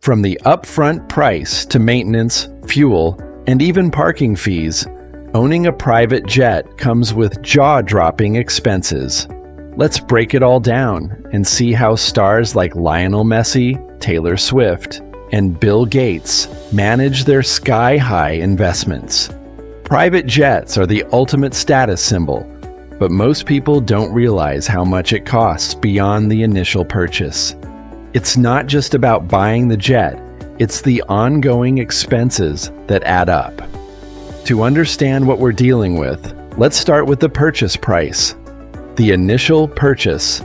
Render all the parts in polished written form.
From the upfront price to maintenance, fuel, and even parking fees, owning a private jet comes with jaw-dropping expenses. Let's break it all down and see how stars like Lionel Messi, Taylor Swift, and Bill Gates manage their sky-high investments. Private jets are the ultimate status symbol, but most people don't realize how much it costs beyond the initial purchase. It's not just about buying the jet, it's the ongoing expenses that add up. To understand what we're dealing with, let's start with the purchase price. The initial purchase.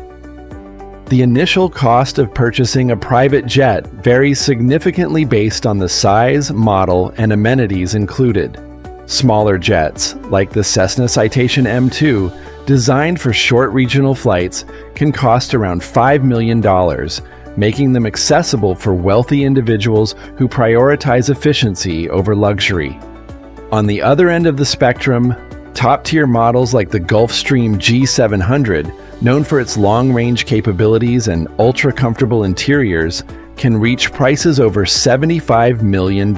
The initial cost of purchasing a private jet varies significantly based on the size, model, and amenities included. Smaller jets, like the Cessna Citation M2, designed for short regional flights, can cost around $5 million, making them accessible for wealthy individuals who prioritize efficiency over luxury. On the other end of the spectrum, top-tier models like the Gulfstream G700, known for its long-range capabilities and ultra-comfortable interiors, can reach prices over $75 million.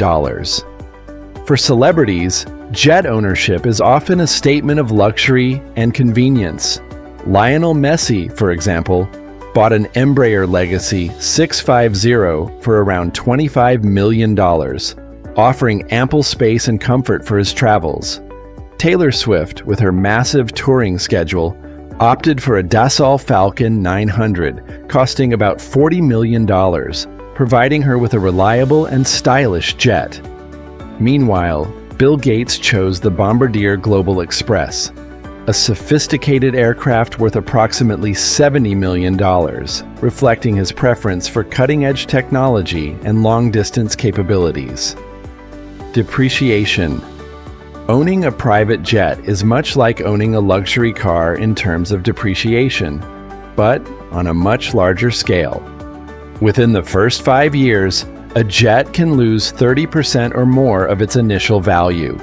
For celebrities, jet ownership is often a statement of luxury and convenience. Lionel Messi, for example, bought an Embraer Legacy 650 for around $25 million, offering ample space and comfort for his travels. Taylor Swift, with her massive touring schedule, opted for a Dassault Falcon 900, costing about $40 million, providing her with a reliable and stylish jet. Meanwhile, Bill Gates chose the Bombardier Global Express, a sophisticated aircraft worth approximately $70 million, reflecting his preference for cutting-edge technology and long-distance capabilities. Depreciation. Owning a private jet is much like owning a luxury car in terms of depreciation, but on a much larger scale. Within the first 5 years, a jet can lose 30% or more of its initial value.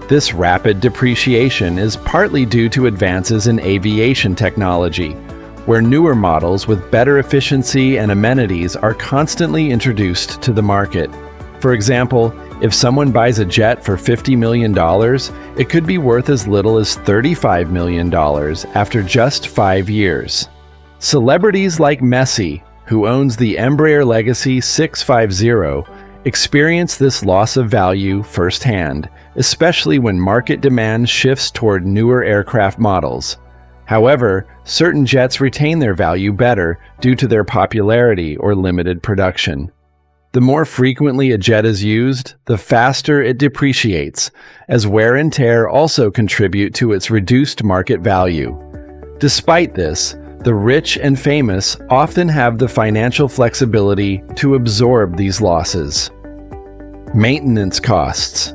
This rapid depreciation is partly due to advances in aviation technology, where newer models with better efficiency and amenities are constantly introduced to the market. For example, if someone buys a jet for $50 million, it could be worth as little as $35 million after just 5 years. Celebrities like Messi, who owns the Embraer Legacy 650, experience this loss of value firsthand, especially when market demand shifts toward newer aircraft models. However, certain jets retain their value better due to their popularity or limited production. The more frequently a jet is used, the faster it depreciates, as wear and tear also contribute to its reduced market value. Despite this, the rich and famous often have the financial flexibility to absorb these losses. Maintenance costs.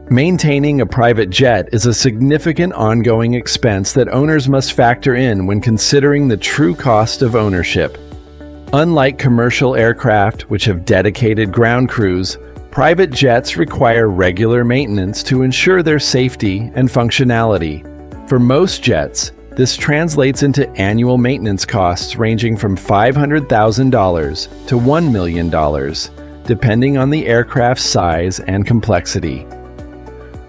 Maintaining a private jet is a significant ongoing expense that owners must factor in when considering the true cost of ownership. Unlike commercial aircraft, which have dedicated ground crews, private jets require regular maintenance to ensure their safety and functionality. For most jets, this translates into annual maintenance costs ranging from $500,000 to $1 million, depending on the aircraft's size and complexity.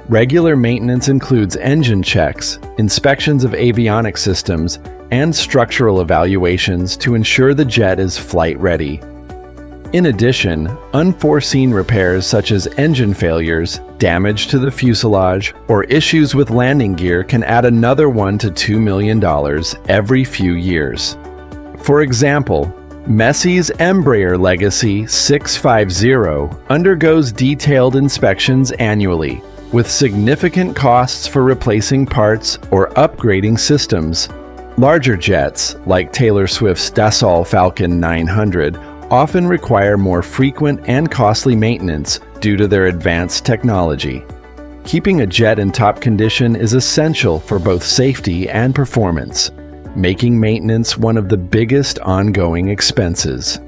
Regular maintenance includes engine checks, inspections of avionics systems, and structural evaluations to ensure the jet is flight-ready. In addition, unforeseen repairs such as engine failures, damage to the fuselage, or issues with landing gear can add another $1 to $2 million every few years. For example, Messi's Embraer Legacy 650 undergoes detailed inspections annually, with significant costs for replacing parts or upgrading systems. Larger jets, like Taylor Swift's Dassault Falcon 900, often require more frequent and costly maintenance due to their advanced technology. Keeping a jet in top condition is essential for both safety and performance, making maintenance one of the biggest ongoing expenses.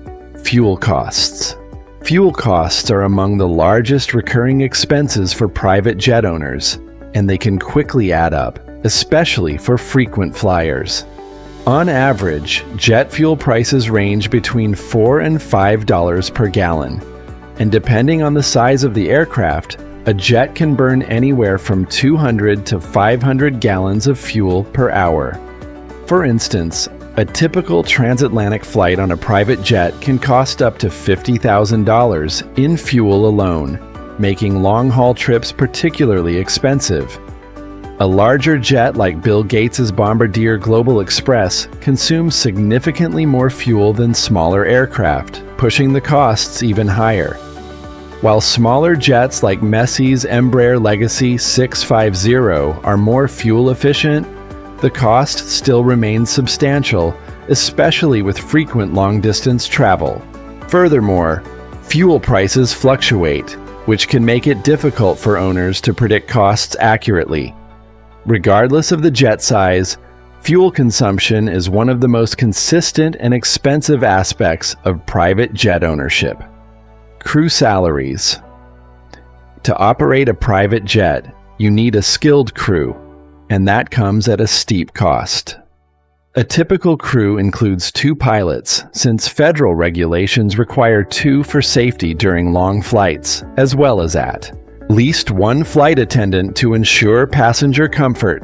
Fuel costs. Fuel costs are among the largest recurring expenses for private jet owners, and they can quickly add up, especially for frequent flyers. On average, jet fuel prices range between $4 and $5 per gallon. and depending on the size of the aircraft, a jet can burn anywhere from 200 to 500 gallons of fuel per hour. For instance, a typical transatlantic flight on a private jet can cost up to $50,000 in fuel alone, making long-haul trips particularly expensive. A larger jet like Bill Gates' Bombardier Global Express consumes significantly more fuel than smaller aircraft, pushing the costs even higher. While smaller jets like Messi's Embraer Legacy 650 are more fuel efficient, the cost still remains substantial, especially with frequent long-distance travel. Furthermore, fuel prices fluctuate, which can make it difficult for owners to predict costs accurately. Regardless of the jet size, fuel consumption is one of the most consistent and expensive aspects of private jet ownership. Crew salaries. To operate a private jet, you need a skilled crew, and that comes at a steep cost. A typical crew includes 2 pilots, since federal regulations require 2 for safety during long flights, as well as at least 1 flight attendant to ensure passenger comfort.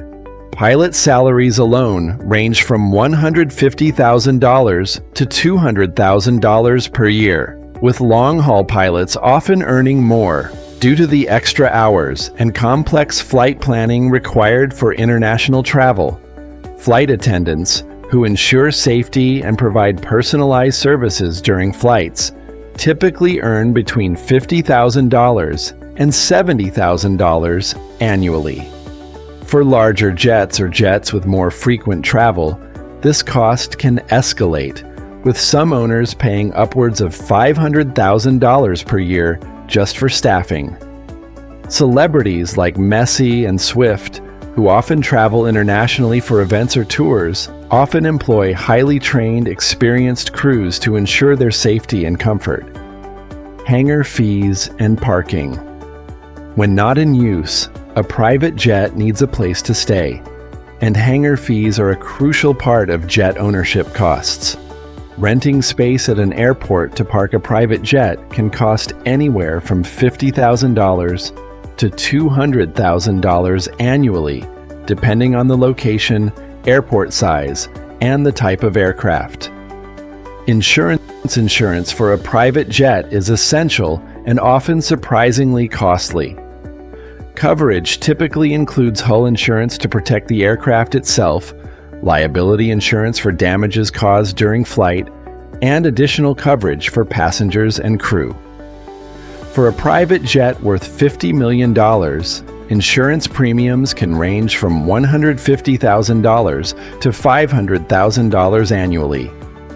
Pilot salaries alone range from $150,000 to $200,000 per year, with long-haul pilots often earning more due to the extra hours and complex flight planning required for international travel. Flight attendants, who ensure safety and provide personalized services during flights, typically earn between $50,000 and $70,000 annually. For larger jets or jets with more frequent travel, this cost can escalate, with some owners paying upwards of $500,000 per year just for staffing. Celebrities like Messi and Swift, who often travel internationally for events or tours, often employ highly trained, experienced crews to ensure their safety and comfort. Hangar fees and parking. When not in use, a private jet needs a place to stay, and hangar fees are a crucial part of jet ownership costs. Renting space at an airport to park a private jet can cost anywhere from $50,000 to $200,000 annually, depending on the location, airport size, and the type of aircraft. Insurance for a private jet is essential and often surprisingly costly. Coverage typically includes hull insurance to protect the aircraft itself, liability insurance for damages caused during flight, and additional coverage for passengers and crew. For a private jet worth $50 million, insurance premiums can range from $150,000 to $500,000 annually,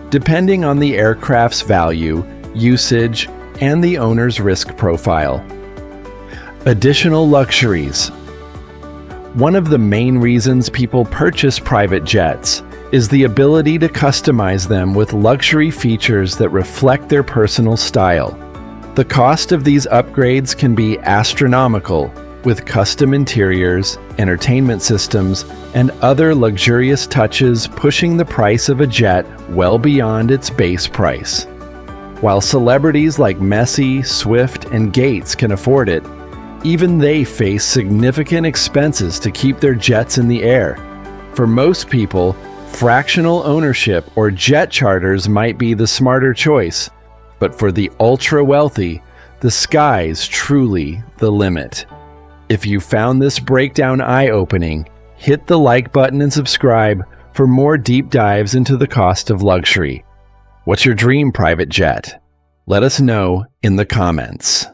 depending on the aircraft's value, usage, and the owner's risk profile. Additional luxuries. One of the main reasons people purchase private jets is the ability to customize them with luxury features that reflect their personal style. The cost of these upgrades can be astronomical, with custom interiors, entertainment systems, and other luxurious touches pushing the price of a jet well beyond its base price. While celebrities like Messi, Swift, and Gates can afford it, even they face significant expenses to keep their jets in the air. For most people, fractional ownership or jet charters might be the smarter choice, but for the ultra-wealthy, the sky's truly the limit. If you found this breakdown eye-opening, hit the like button and subscribe for more deep dives into the cost of luxury. What's your dream private jet? Let us know in the comments.